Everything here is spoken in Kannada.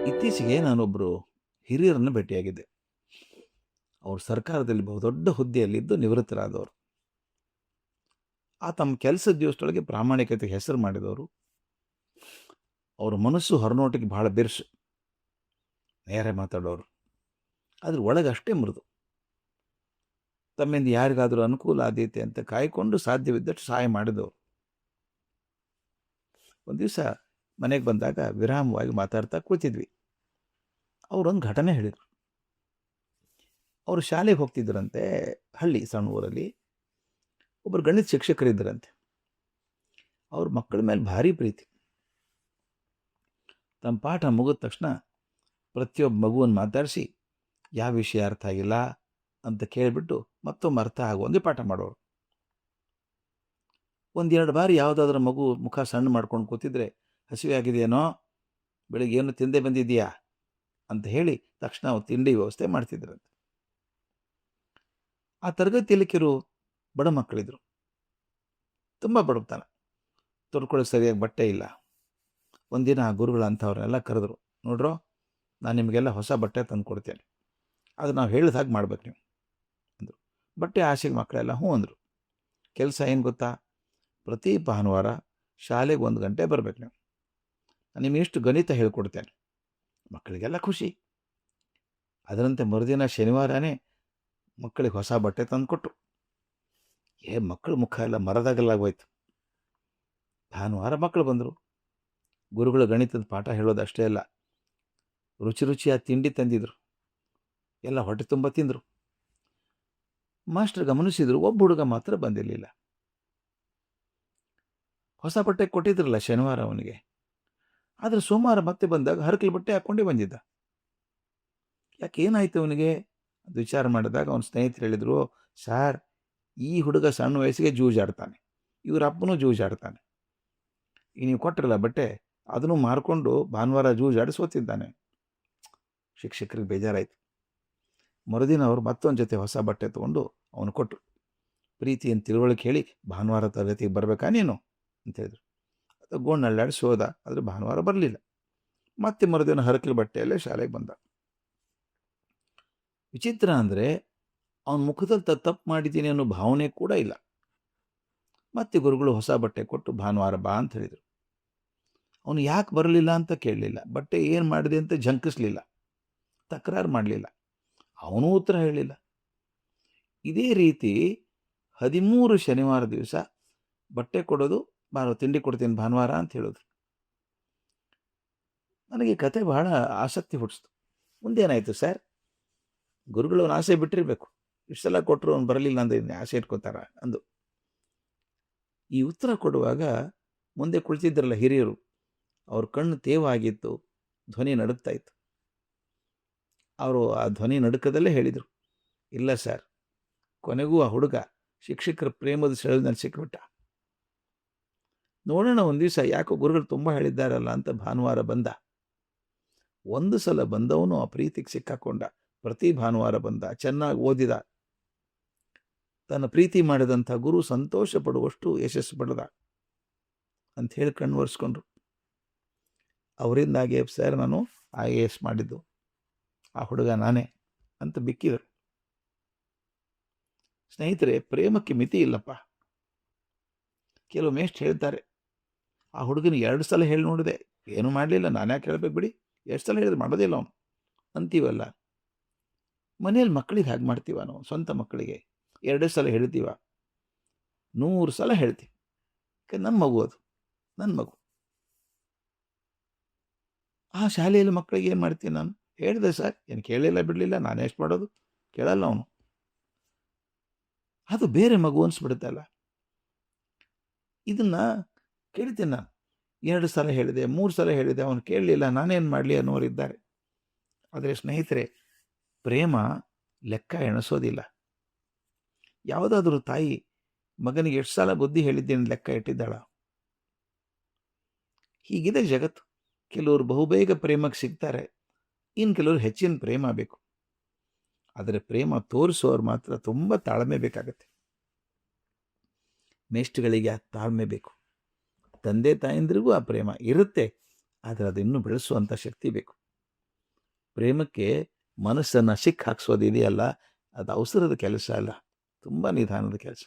ಇತ್ತೀಚೆಗೆ ನಾನೊಬ್ಬರು ಹಿರಿಯರನ್ನು ಭೇಟಿಯಾಗಿದ್ದೆ. ಅವರು ಸರ್ಕಾರದಲ್ಲಿ ಬಹುದೊಡ್ಡ ಹುದ್ದೆಯಲ್ಲಿದ್ದು ನಿವೃತ್ತರಾದವರು. ತಮ್ಮ ಕೆಲಸದ ದಿವಸದೊಳಗೆ ಪ್ರಾಮಾಣಿಕತೆ ಹೆಸರು ಮಾಡಿದವರು. ಅವರ ಮನಸ್ಸು ಹೊರನೋಟಕ್ಕೆ ಬಹಳ ಬಿರುಸು, ನೇರ ಮಾತಾಡೋರು. ಅದ್ರ ಒಳಗೆ ಅಷ್ಟೇ ಮೃದು. ತಮ್ಮಿಂದ ಯಾರಿಗಾದರೂ ಅನುಕೂಲ ಆದೀತೆ ಅಂತ ಕಾಯ್ಕೊಂಡು ಸಾಧ್ಯವಿದ್ದಷ್ಟು ಸಹಾಯ ಮಾಡಿದವರು. ಒಂದು ದಿವಸ ಮನೆಗೆ ಬಂದಾಗ ವಿರಾಮವಾಗಿ ಮಾತಾಡ್ತಾ ಕೂತಿದ್ವಿ. ಅವರೊಂದು ಘಟನೆ ಹೇಳಿದರು. ಅವರು ಶಾಲೆಗೆ ಹೋಗ್ತಿದ್ದರಂತೆ. ಹಳ್ಳಿ, ಸಣ್ಣ ಊರಲ್ಲಿ ಒಬ್ಬರು ಗಣಿತ ಶಿಕ್ಷಕರಿದ್ದರಂತೆ. ಅವ್ರ ಮಕ್ಕಳ ಮೇಲೆ ಭಾರಿ ಪ್ರೀತಿ. ತಮ್ಮ ಪಾಠ ಮುಗಿದ ತಕ್ಷಣ ಪ್ರತಿಯೊಬ್ಬ ಮಗುವನ್ನು ಮಾತಾಡಿಸಿ ಯಾವ ವಿಷಯ ಅರ್ಥ ಆಗಿಲ್ಲ ಅಂತ ಕೇಳಿಬಿಟ್ಟು ಮತ್ತೊಮ್ಮೆ ಅರ್ಥ ಆಗುವಂಗೆ ಪಾಠ ಮಾಡೋರು. ಒಂದೆರಡು ಬಾರಿ ಯಾವುದಾದ್ರೂ ಮಗು ಮುಖ ಸಣ್ಣ ಮಾಡ್ಕೊಂಡು ಕೂತಿದ್ರೆ, ಹಸಿವೆ ಆಗಿದೆಯೇನೋ, ಬೆಳಿಗ್ಗೆ ಏನು ತಿಂದೇ ಬಂದಿದೆಯಾ ಅಂತ ಹೇಳಿ ತಕ್ಷಣ ಅವ್ರು ತಿಂಡಿ ವ್ಯವಸ್ಥೆ ಮಾಡ್ತಿದ್ರಂತೆ. ಆ ತರಗತಿಯಲ್ಲಿ ಕೆಲವು ಬಡ ಮಕ್ಕಳಿದ್ರು. ತುಂಬ ಬಡತನ, ತೊಡ್ಕೊಳ್ಳೋಕೆ ಸರಿಯಾಗಿ ಬಟ್ಟೆ ಇಲ್ಲ. ಒಂದಿನ ಆ ಗುರುಗಳು ಅಂಥವ್ರನ್ನೆಲ್ಲ ಕರೆದ್ರು. ನೋಡ್ರೋ, ನಾನು ನಿಮಗೆಲ್ಲ ಹೊಸ ಬಟ್ಟೆ ತಂದು ಕೊಡ್ತೇನೆ, ಅದು ನಾವು ಹೇಳಿದ ಹಾಗೆ ಮಾಡ್ಬೇಕು ನೀವು ಅಂದರು. ಬಟ್ಟೆ ಆಸೆಗೆ ಮಕ್ಕಳೆಲ್ಲ ಹ್ಞೂ ಅಂದರು. ಕೆಲಸ ಏನು ಗೊತ್ತಾ, ಪ್ರತಿ ಭಾನುವಾರ ಶಾಲೆಗೆ 1 ಗಂಟೆ ಬರಬೇಕು ನೀವು, ನಾನು ನಿಮಗೆ ಇಷ್ಟು ಗಣಿತ ಹೇಳ್ಕೊಡ್ತೇನೆ. ಮಕ್ಕಳಿಗೆಲ್ಲ ಖುಷಿ. ಅದರಂತೆ ಮರುದಿನ ಶನಿವಾರನೇ ಮಕ್ಕಳಿಗೆ ಹೊಸ ಬಟ್ಟೆ ತಂದು ಕೊಟ್ಟರು. ಮಕ್ಕಳ ಮುಖ ಎಲ್ಲ ಮರದಾಗಲಾಗೋಯ್ತು. ಭಾನುವಾರ ಮಕ್ಕಳು ಬಂದರು. ಗುರುಗಳು ಗಣಿತದ ಪಾಠ ಹೇಳೋದು ಅಷ್ಟೇ ಅಲ್ಲ, ರುಚಿ ರುಚಿಯಾದ ತಿಂಡಿ ತಂದಿದ್ರು. ಎಲ್ಲ ಹೊಟ್ಟೆ ತುಂಬ ತಿಂದರು. ಮಾಸ್ಟರ್ ಗಮನಿಸಿದ್ರು, ಒಬ್ಬ ಹುಡುಗ ಮಾತ್ರ ಬಂದಿರಲಿಲ್ಲ. ಹೊಸ ಬಟ್ಟೆ ಕೊಟ್ಟಿದ್ರಲ್ಲ ಶನಿವಾರ ಅವನಿಗೆ, ಆದರೆ ಸೋಮವಾರ ಮತ್ತೆ ಬಂದಾಗ ಹರಕಲು ಬಟ್ಟೆ ಹಾಕ್ಕೊಂಡೇ ಬಂದಿದ್ದ. ಯಾಕೆ, ಏನಾಯ್ತು ಅವನಿಗೆ ಅದು ವಿಚಾರ ಮಾಡಿದಾಗ ಅವನ ಸ್ನೇಹಿತರು ಹೇಳಿದರು, ಸಾರ್, ಈ ಹುಡುಗ ಸಣ್ಣ ವಯಸ್ಸಿಗೆ ಜೂಜಾಡ್ತಾನೆ, ಇವ್ರ ಅಪ್ಪನೂ ಜೂಜಾಡ್ತಾನೆ. ಈಗ ನೀವು ಕೊಟ್ಟಿರಲ್ಲ ಬಟ್ಟೆ, ಅದನ್ನು ಮಾರ್ಕೊಂಡು ಭಾನುವಾರ ಜೂಜಾಡಿ ಸೋತಿದ್ದಾನೆ. ಶಿಕ್ಷಕರಿಗೆ ಬೇಜಾರಾಯಿತು. ಮರುದಿನ ಅವರು ಮತ್ತೊಂದು ಜೊತೆ ಹೊಸ ಬಟ್ಟೆ ತೊಗೊಂಡು ಅವನು ಕೊಟ್ಟರು. ಪ್ರೀತಿಯನ್ನು ತಿಳುವಳಿಕೆ ಹೇಳಿ, ಭಾನುವಾರ ತರಗತಿಗೆ ಬರಬೇಕಾ ನೀನು ಅಂತ ಹೇಳಿದ್ರು. ಅದು ಗೋಣಳ್ಳಾಡಿ ಸೋದ, ಆದರೆ ಭಾನುವಾರ ಬರಲಿಲ್ಲ. ಮತ್ತೆ ಮರುದಿನ ಹರಕಲು ಬಟ್ಟೆಯಲ್ಲೇ ಶಾಲೆಗೆ ಬಂದ. ವಿಚಿತ್ರ ಅಂದರೆ ಅವನ ಮುಖದಲ್ಲಿ ತಪ್ಪು ಮಾಡಿದ್ದೀನಿ ಅನ್ನೋ ಭಾವನೆ ಕೂಡ ಇಲ್ಲ. ಮತ್ತೆ ಗುರುಗಳು ಹೊಸ ಬಟ್ಟೆ ಕೊಟ್ಟು ಭಾನುವಾರ ಬಾ ಅಂತ ಹೇಳಿದರು. ಅವನು ಯಾಕೆ ಬರಲಿಲ್ಲ ಅಂತ ಕೇಳಲಿಲ್ಲ, ಬಟ್ಟೆ ಏನು ಮಾಡಿದೆ ಅಂತ ಝಂಕಿಸ್ಲಿಲ್ಲ, ತಕರಾರು ಮಾಡಲಿಲ್ಲ, ಅವನೂ ಉತ್ತರ ಹೇಳಲಿಲ್ಲ. ಇದೇ ರೀತಿ 13 ಶನಿವಾರ ದಿವಸ ಬಟ್ಟೆ ಕೊಡೋದು, ತಿಂಡಿ ಕೊಡ್ತೀನಿ ಭಾನುವಾರ ಅಂತ ಹೇಳೋದು. ನನಗೆ ಕತೆ ಬಹಳ ಆಸಕ್ತಿ ಹುಟ್ಟಿಸ್ತು. ಮುಂದೇನಾಯಿತು ಸರ್, ಗುರುಗಳು ಅವನ ಆಸೆ ಬಿಟ್ಟಿರಬೇಕು, ಇಷ್ಟು ಸಲ ಕೊಟ್ಟರು ಅವ್ನು ಬರಲಿಲ್ಲ ಅಂದರೆ ಆಸೆ ಇಟ್ಕೋತಾರ ಅಂದು. ಈ ಉತ್ತರ ಕೊಡುವಾಗ ಮುಂದೆ ಕುಳಿತಿದ್ರಲ್ಲ ಹಿರಿಯರು, ಅವ್ರ ಕಣ್ಣು ತೇವಾಗಿತ್ತು, ಧ್ವನಿ ನಡುಗ್ತಾ ಇತ್ತು. ಅವರು ಆ ಧ್ವನಿ ನಡುಕದಲ್ಲೇ ಹೇಳಿದರು, ಇಲ್ಲ ಸರ್, ಕೊನೆಗೂ ಆ ಹುಡುಗ ಶಿಕ್ಷಕರ ಪ್ರೇಮದ ಸೆಳೆನಲ್ಲಿ ಸಿಕ್ಕಿಬಿಟ್ಟ. ನೋಡೋಣ ಒಂದು ದಿವಸ, ಯಾಕೋ ಗುರುಗಳು ತುಂಬ ಹೇಳಿದ್ದಾರಲ್ಲ ಅಂತ ಭಾನುವಾರ ಬಂದ. ಒಂದು ಸಲ ಬಂದವನು ಆ ಪ್ರೀತಿಗೆ ಸಿಕ್ಕಾಕೊಂಡ. ಪ್ರತಿ ಭಾನುವಾರ ಬಂದ, ಚೆನ್ನಾಗಿ ಓದಿದ. ತನ್ನ ಪ್ರೀತಿ ಮಾಡಿದಂಥ ಗುರು ಸಂತೋಷ ಪಡುವಷ್ಟು ಯಶಸ್ಸು ಪಡೆದ ಅಂತ ಹೇಳಿ ಕಣ್ಣು ಒರೆಸ್ಕೊಂಡ್ರು. ಅವರಿಂದಾಗಿ ಸರ್, ನಾನು IAS ಮಾಡಿದ್ದು, ಆ ಹುಡುಗ ನಾನೇ ಅಂತ ಬಿಕ್ಕಿದರು. ಸ್ನೇಹಿತರೆ, ಪ್ರೇಮಕ್ಕೆ ಮಿತಿ ಇಲ್ಲಪ್ಪ. ಕೆಲವು ಮೇಷ್ಟ್ ಹೇಳ್ತಾರೆ, ಆ ಹುಡುಗನ 2 ಸಲ ಹೇಳಿ ನೋಡಿದೆ, ಏನೂ ಮಾಡಲಿಲ್ಲ, ನಾನು ಯಾಕೆ ಹೇಳ್ಬೇಕು ಬಿಡಿ, ಎಷ್ಟು ಸಲ ಹೇಳಿದ್ರೆ ಮಾಡೋದಿಲ್ಲ ಅವನು ಅಂತೀವಲ್ಲ. ಮನೇಲಿ ಮಕ್ಕಳಿಗೆ ಹಾಗೆ ಮಾಡ್ತೀವ ನಾವು? ಸ್ವಂತ ಮಕ್ಕಳಿಗೆ 2 ಸಲ ಹೇಳ್ತೀವ? 100 ಸಲ ಹೇಳ್ತೀವಿ. ನನ್ನ ಮಗು, ಅದು ನನ್ನ ಮಗು. ಆ ಶಾಲೆಯಲ್ಲಿ ಮಕ್ಕಳಿಗೆ ಏನು ಮಾಡ್ತೀನಿ ನಾನು? ಹೇಳಿದೆ ಸರ್, ಏನು ಕೇಳಲಿಲ್ಲ ಬಿಡಲಿಲ್ಲ, ನಾನು ಎಷ್ಟು ಮಾಡೋದು, ಕೇಳಲ್ಲ ಅವನು. ಅದು ಬೇರೆ ಮಗು ಅನಿಸ್ಬಿಡುತ್ತಲ್ಲ. ಇದನ್ನು ಕೇಳ್ತೀನಿ ನಾನು. 2 ಸಲ ಹೇಳಿದೆ, 3 ಸಲ ಹೇಳಿದೆ, ಅವನು ಕೇಳಲಿಲ್ಲ, ನಾನೇನು ಮಾಡಲಿ ಅನ್ನೋರಿದ್ದಾರೆ. ಆದರೆ ಸ್ನೇಹಿತರೆ, ಪ್ರೇಮ ಲೆಕ್ಕ ಎಣಿಸೋದಿಲ್ಲ. ಯಾವುದಾದ್ರೂ ತಾಯಿ ಮಗನಿಗೆ ಎಷ್ಟು ಸಲ ಬುದ್ಧಿ ಹೇಳಿದ್ದೇನೆ ಲೆಕ್ಕ ಇಟ್ಟಿದ್ದಾಳ? ಹೀಗಿದೆ ಜಗತ್ತು. ಕೆಲವರು ಬಹುಬೇಗ ಪ್ರೇಮಕ್ಕೆ ಸಿಗ್ತಾರೆ, ಇನ್ನು ಕೆಲವರು ಹೆಚ್ಚಿನ ಪ್ರೇಮ ಬೇಕು. ಆದರೆ ಪ್ರೇಮ ತೋರಿಸೋರು ಮಾತ್ರ ತುಂಬ ತಾಳ್ಮೆ ಬೇಕಾಗತ್ತೆ. ಮೇಷ್ಟ್ಗಳಿಗೆ ಆ ತಾಳ್ಮೆ ಬೇಕು. ತಂದೆ ತಾಯಂದ್ರಿಗೂ ಆ ಪ್ರೇಮ ಇರುತ್ತೆ, ಆದರೆ ಅದನ್ನು ಬೆಳೆಸುವಂಥ ಶಕ್ತಿ ಬೇಕು. ಪ್ರೇಮಕ್ಕೆ ಮನಸ್ಸನ್ನು ಸಿಕ್ಕು ಹಾಕ್ಸೋದು ಇದೆಯಲ್ಲ, ಅದು ಅವಸರದ ಕೆಲಸ ಅಲ್ಲ. ತುಂಬ ನಿಧಾನದ ಕೆಲಸ.